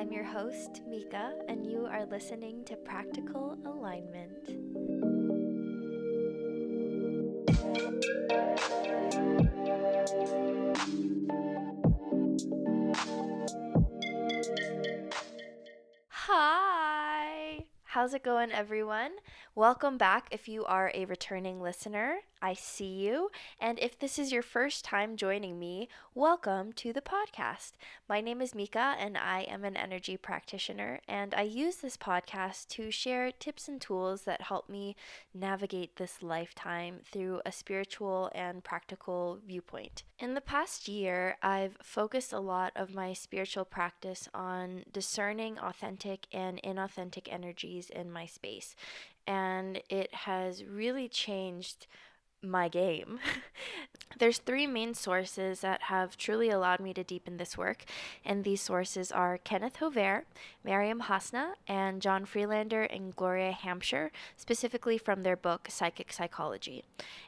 I'm your host, Mika, and you are listening to Practical Alignment. Hi! How's it going, everyone? Welcome back if you are a returning listener. I see you. And if this is your first time joining me, welcome to the podcast. My name is Mika, and I am an energy practitioner. And I use this podcast to share tips and tools that help me navigate this lifetime through a spiritual and practical viewpoint. In the past year, I've focused a lot of my spiritual practice on discerning authentic and inauthentic energies in my space. And it has really changed my game. There's three main sources that have truly allowed me to deepen this work, and these sources are Kenneth Hover, Miriam Hasna, and John Freelander and Gloria Hampshire, specifically from their book Psychic Psychology.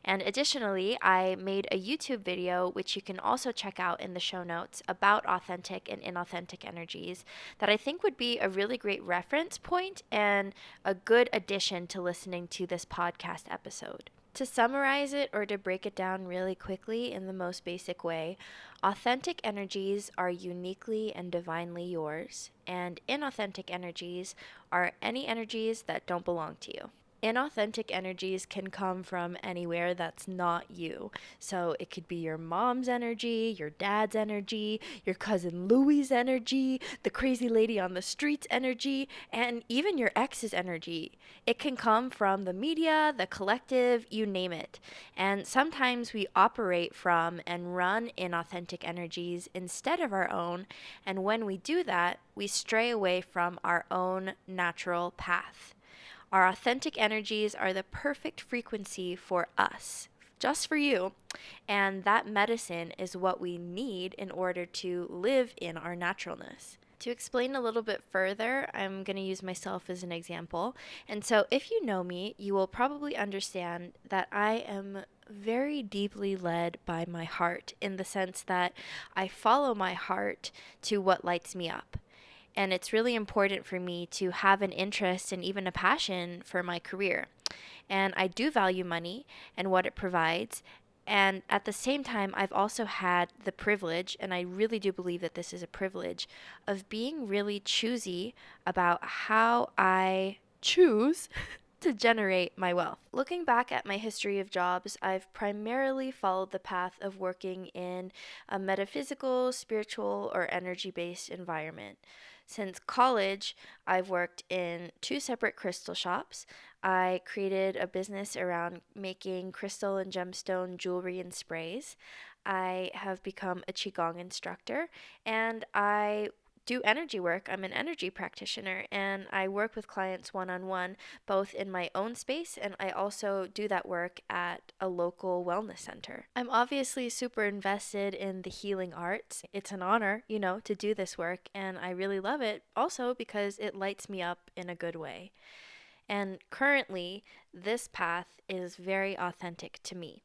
And additionally, I made a YouTube video, which you can also check out in the show notes, about authentic and inauthentic energies that I think would be a really great reference point and a good addition to listening to this podcast episode. To summarize it or to break it down really quickly in the most basic way, authentic energies are uniquely and divinely yours, and inauthentic energies are any energies that don't belong to you. Inauthentic energies can come from anywhere that's not you. So it could be your mom's energy, your dad's energy, your cousin Louie's energy, the crazy lady on the street's energy, and even your ex's energy. It can come from the media, the collective, you name it. And sometimes we operate from and run inauthentic energies instead of our own. And when we do that, we stray away from our own natural path. Our authentic energies are the perfect frequency for us, just for you. And that medicine is what we need in order to live in our naturalness. To explain a little bit further, I'm going to use myself as an example. And so, if you know me, you will probably understand that I am very deeply led by my heart, in the sense that I follow my heart to what lights me up. And it's really important for me to have an interest and even a passion for my career. And I do value money and what it provides. And at the same time, I've also had the privilege, and I really do believe that this is a privilege, of being really choosy about how I choose to generate my wealth. Looking back at my history of jobs, I've primarily followed the path of working in a metaphysical, spiritual, or energy-based environment. Since college, I've worked in two separate crystal shops. I created a business around making crystal and gemstone jewelry and sprays. I have become a Qigong instructor, and I do energy work. I'm an energy practitioner, and I work with clients one-on-one, both in my own space, and I also do that work at a local wellness center. I'm obviously super invested in the healing arts. It's an honor, to do this work, and I really love it also because it lights me up in a good way. And currently, this path is very authentic to me.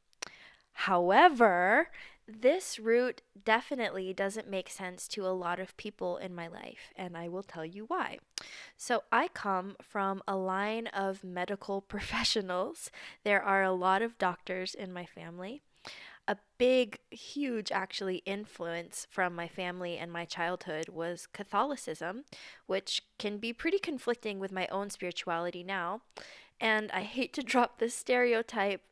However, this route definitely doesn't make sense to a lot of people in my life, and I will tell you why. So, I come from a line of medical professionals. There are a lot of doctors in my family. A big, huge, actually, influence from my family and my childhood was Catholicism, which can be pretty conflicting with my own spirituality now. And I hate to drop this stereotype,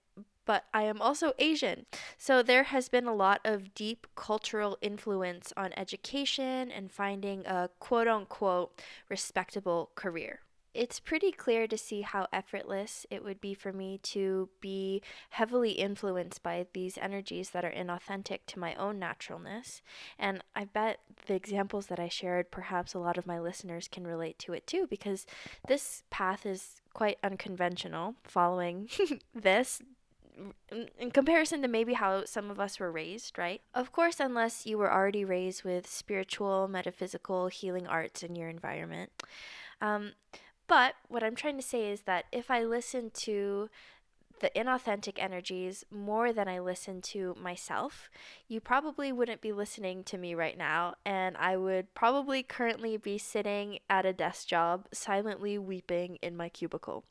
but I am also Asian. So there has been a lot of deep cultural influence on education and finding a quote unquote respectable career. It's pretty clear to see how effortless it would be for me to be heavily influenced by these energies that are inauthentic to my own naturalness. And I bet the examples that I shared, perhaps a lot of my listeners can relate to it too, because this path is quite unconventional, following this in comparison to maybe how some of us were raised, right? Of course, unless you were already raised with spiritual, metaphysical, healing arts in your environment. But what I'm trying to say is that if I listen to the inauthentic energies more than I listen to myself, you probably wouldn't be listening to me right now, and I would probably currently be sitting at a desk job, silently weeping in my cubicle.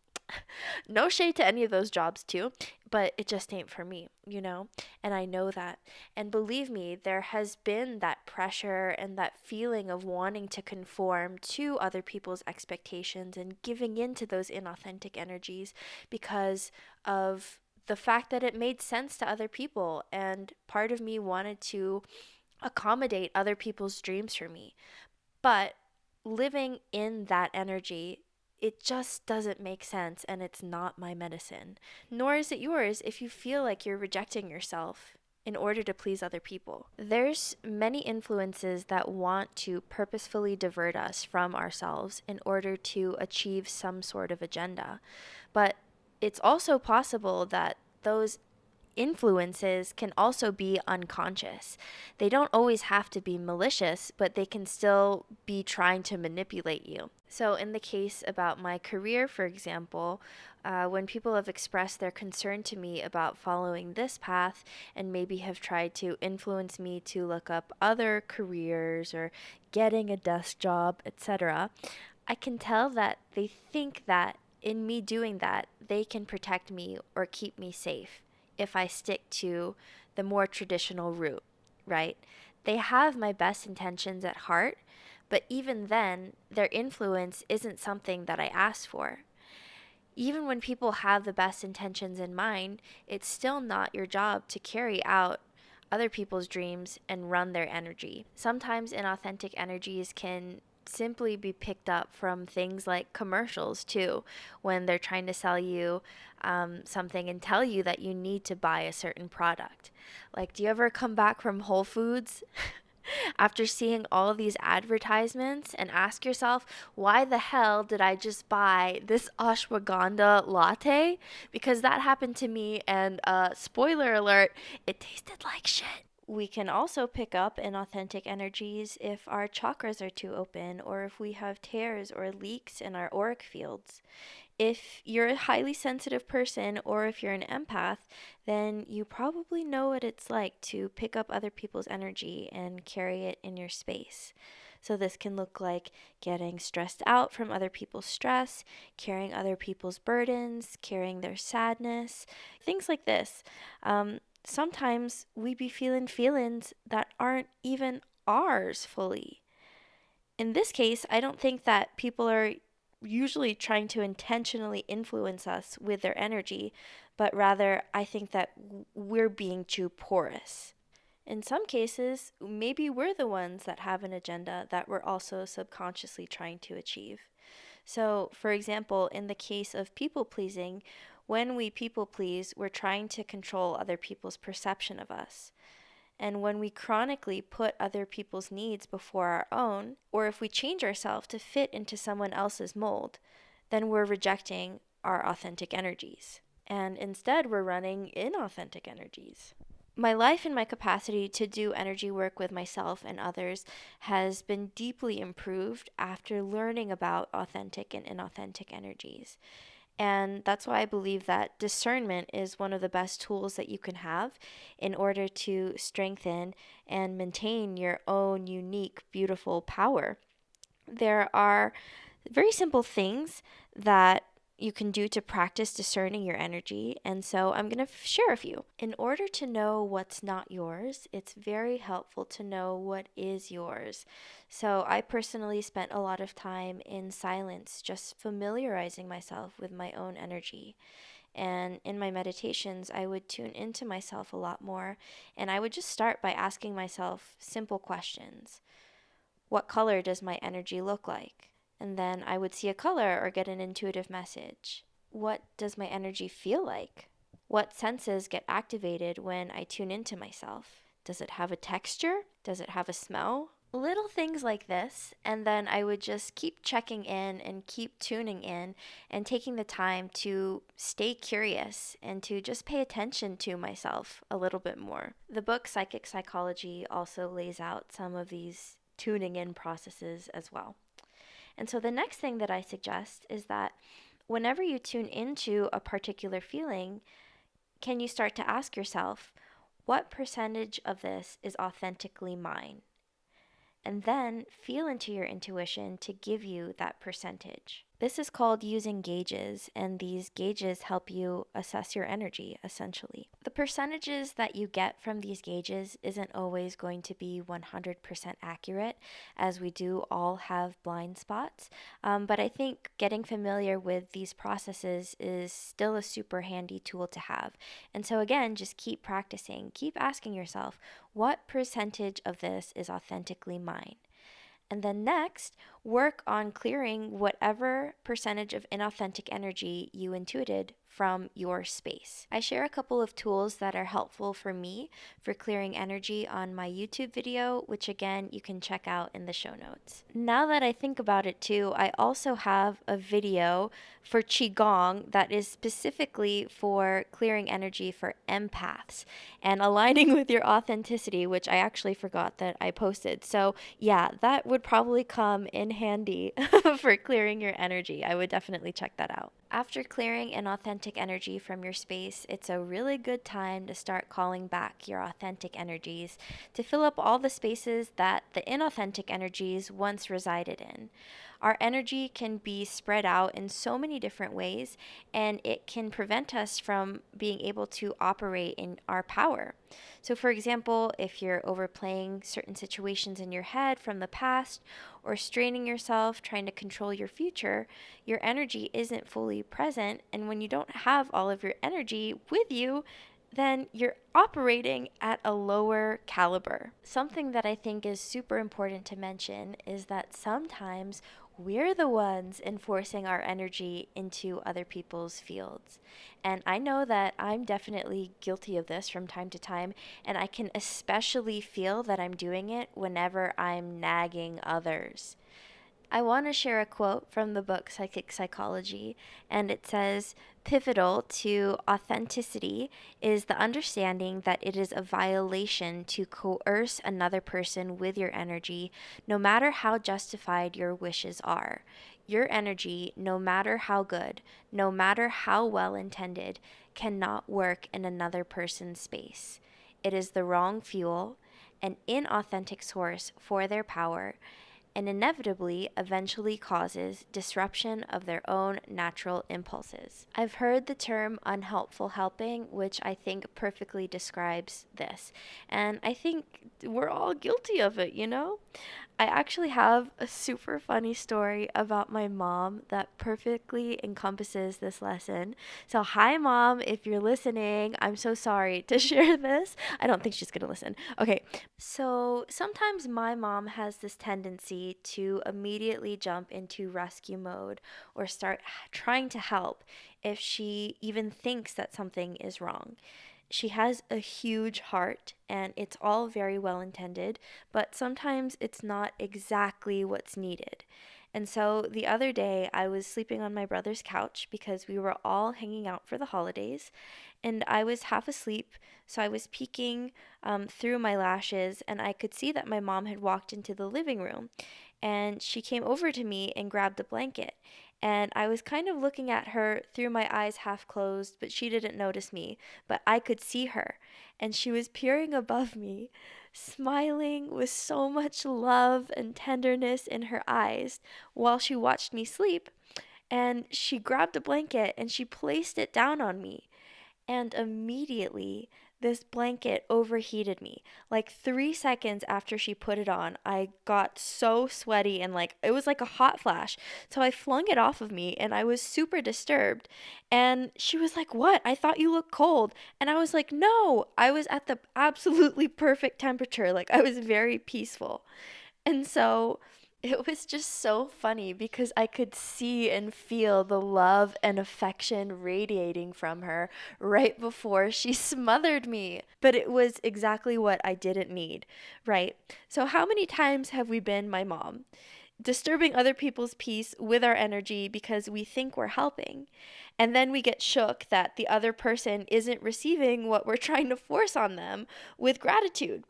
No shade to any of those jobs, too, but it just ain't for me, you know? And I know that. And believe me, there has been that pressure and that feeling of wanting to conform to other people's expectations and giving in to those inauthentic energies because of the fact that it made sense to other people. And part of me wanted to accommodate other people's dreams for me. But living in that energy, it just doesn't make sense and it's not my medicine. Nor is it yours if you feel like you're rejecting yourself in order to please other people. There's many influences that want to purposefully divert us from ourselves in order to achieve some sort of agenda. But it's also possible that those influences can also be unconscious. They don't always have to be malicious, but they can still be trying to manipulate you. So, in the case about my career, for example, when people have expressed their concern to me about following this path and maybe have tried to influence me to look up other careers or getting a desk job, etc., I can tell that they think that in me doing that, they can protect me or keep me safe if I stick to the more traditional route, right? They have my best intentions at heart, but even then, their influence isn't something that I asked for. Even when people have the best intentions in mind, it's still not your job to carry out other people's dreams and run their energy. Sometimes inauthentic energies can simply be picked up from things like commercials too, when they're trying to sell you something and tell you that you need to buy a certain product. Like, do you ever come back from Whole Foods after seeing all of these advertisements and ask yourself, why the hell did I just buy this ashwagandha latte? Because that happened to me, and spoiler alert, it tasted like shit. We can also pick up inauthentic energies if our chakras are too open or if we have tears or leaks in our auric fields. If you're a highly sensitive person or if you're an empath, then you probably know what it's like to pick up other people's energy and carry it in your space. So, this can look like getting stressed out from other people's stress, carrying other people's burdens, carrying their sadness, things like this. Sometimes we be feeling feelings that aren't even ours fully. In this case, I don't think that people are usually trying to intentionally influence us with their energy, but rather I think that we're being too porous. In some cases, maybe we're the ones that have an agenda that we're also subconsciously trying to achieve. So, for example, in the case of people pleasing, when we people please, we're trying to control other people's perception of us. And when we chronically put other people's needs before our own, or if we change ourselves to fit into someone else's mold, then we're rejecting our authentic energies. And instead, we're running inauthentic energies. My life and my capacity to do energy work with myself and others has been deeply improved after learning about authentic and inauthentic energies. And that's why I believe that discernment is one of the best tools that you can have in order to strengthen and maintain your own unique, beautiful power. There are very simple things that you can do to practice discerning your energy. And so I'm going to share a few. In order to know what's not yours, it's very helpful to know what is yours. So I personally spent a lot of time in silence, just familiarizing myself with my own energy. And in my meditations, I would tune into myself a lot more. And I would just start by asking myself simple questions. What color does my energy look like? And then I would see a color or get an intuitive message. What does my energy feel like? What senses get activated when I tune into myself? Does it have a texture? Does it have a smell? Little things like this, and then I would just keep checking in and keep tuning in and taking the time to stay curious and to just pay attention to myself a little bit more. The book Psychic Psychology also lays out some of these tuning in processes as well. And so the next thing that I suggest is that whenever you tune into a particular feeling, can you start to ask yourself, what percentage of this is authentically mine? And then feel into your intuition to give you that percentage. This is called using gauges, and these gauges help you assess your energy, essentially. The percentages that you get from these gauges isn't always going to be 100% accurate, as we do all have blind spots. But I think getting familiar with these processes is still a super handy tool to have. And so, again, just keep practicing. Keep asking yourself, what percentage of this is authentically mine? And then next, work on clearing whatever percentage of inauthentic energy you intuited from your space. I share a couple of tools that are helpful for me for clearing energy on my YouTube video, which again, you can check out in the show notes. Now that I think about it too, I also have a video for Qigong that is specifically for clearing energy for empaths and aligning with your authenticity, which I actually forgot that I posted. So yeah, that would probably come in handy for clearing your energy. I would definitely check that out. After clearing inauthentic energy from your space, it's a really good time to start calling back your authentic energies to fill up all the spaces that the inauthentic energies once resided in. Our energy can be spread out in so many different ways, and it can prevent us from being able to operate in our power. So, for example, if you're overplaying certain situations in your head from the past or straining yourself trying to control your future, your energy isn't fully present. And when you don't have all of your energy with you, then you're operating at a lower caliber. Something that I think is super important to mention is that sometimes we're the ones enforcing our energy into other people's fields. And I know that I'm definitely guilty of this from time to time, and I can especially feel that I'm doing it whenever I'm nagging others. I want to share a quote from the book Psychic Psychology, and it says, pivotal to authenticity is the understanding that it is a violation to coerce another person with your energy, no matter how justified your wishes are. Your energy, no matter how good, no matter how well intended, cannot work in another person's space. It is the wrong fuel, an inauthentic source for their power, and inevitably eventually causes disruption of their own natural impulses. I've heard the term unhelpful helping, which I think perfectly describes this. And I think we're all guilty of it, you know? I actually have a super funny story about my mom that perfectly encompasses this lesson. So, hi, mom, if you're listening, I'm so sorry to share this. I don't think she's going to listen. Okay, so sometimes my mom has this tendency to immediately jump into rescue mode or start trying to help if she even thinks that something is wrong. She has a huge heart and it's all very well intended, but sometimes it's not exactly what's needed. And so the other day, I was sleeping on my brother's couch because we were all hanging out for the holidays, and I was half asleep. So I was peeking through my lashes, and I could see that my mom had walked into the living room. And she came over to me and grabbed a blanket. And I was kind of looking at her through my eyes half closed, but she didn't notice me. But I could see her, and she was peering above me, smiling with so much love and tenderness in her eyes while she watched me sleep. And she grabbed a blanket and she placed it down on me. And immediately, this blanket overheated me. Like 3 seconds after she put it on, I got so sweaty and like it was like a hot flash. So I flung it off of me and I was super disturbed. And she was like, "What? I thought you looked cold." And I was like, "No, I was at the absolutely perfect temperature. Like I was very peaceful." And so it was just so funny because I could see and feel the love and affection radiating from her right before she smothered me. But it was exactly what I didn't need, right? So, how many times have we been my mom? Disturbing other people's peace with our energy because we think we're helping. And then we get shook that the other person isn't receiving what we're trying to force on them with gratitude.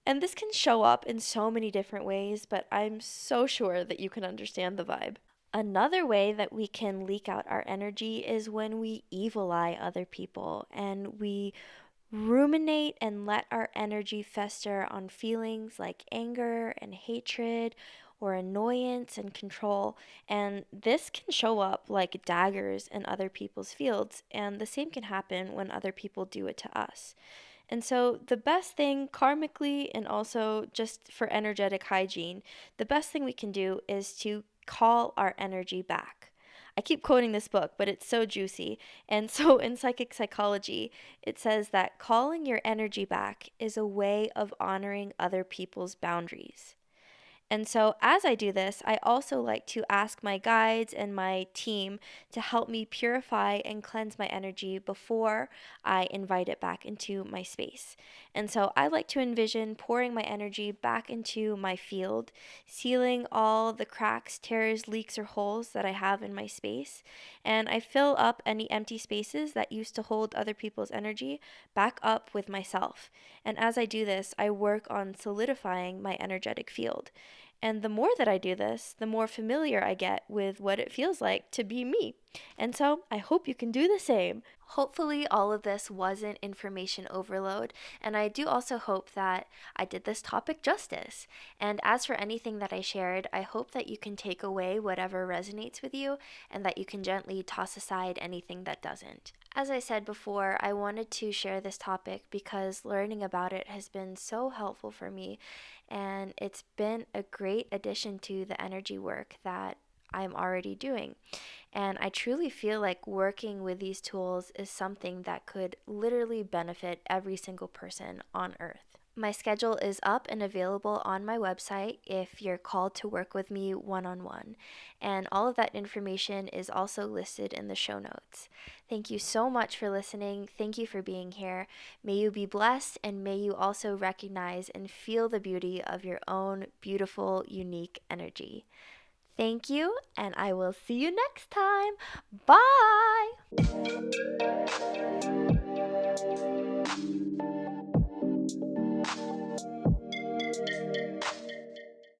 And this can show up in so many different ways, but I'm so sure that you can understand the vibe. Another way that we can leak out our energy is when we evil eye other people and we ruminate and let our energy fester on feelings like anger and hatred or annoyance and control. And this can show up like daggers in other people's fields, and the same can happen when other people do it to us. And so, the best thing karmically and also just for energetic hygiene, the best thing we can do is to call our energy back. I keep quoting this book, but it's so juicy. And so, in psychic psychology, it says that calling your energy back is a way of honoring other people's boundaries. And so, as I do this, I also like to ask my guides and my team to help me purify and cleanse my energy before I invite it back into my space. And so, I like to envision pouring my energy back into my field, sealing all the cracks, tears, leaks, or holes that I have in my space. And I fill up any empty spaces that used to hold other people's energy back up with myself. And as I do this, I work on solidifying my energetic field. And the more that I do this, the more familiar I get with what it feels like to be me. And so I hope you can do the same. Hopefully, all of this wasn't information overload, and I do also hope that I did this topic justice. And as for anything that I shared, I hope that you can take away whatever resonates with you and that you can gently toss aside anything that doesn't. As I said before, I wanted to share this topic because learning about it has been so helpful for me, and it's been a great addition to the energy work that I'm already doing. And I truly feel like working with these tools is something that could literally benefit every single person on earth. My schedule is up and available on my website if you're called to work with me one on one. And all of that information is also listed in the show notes. Thank you so much for listening. Thank you for being here. May you be blessed, and may you also recognize and feel the beauty of your own beautiful, unique energy. Thank you, and I will see you next time. Bye!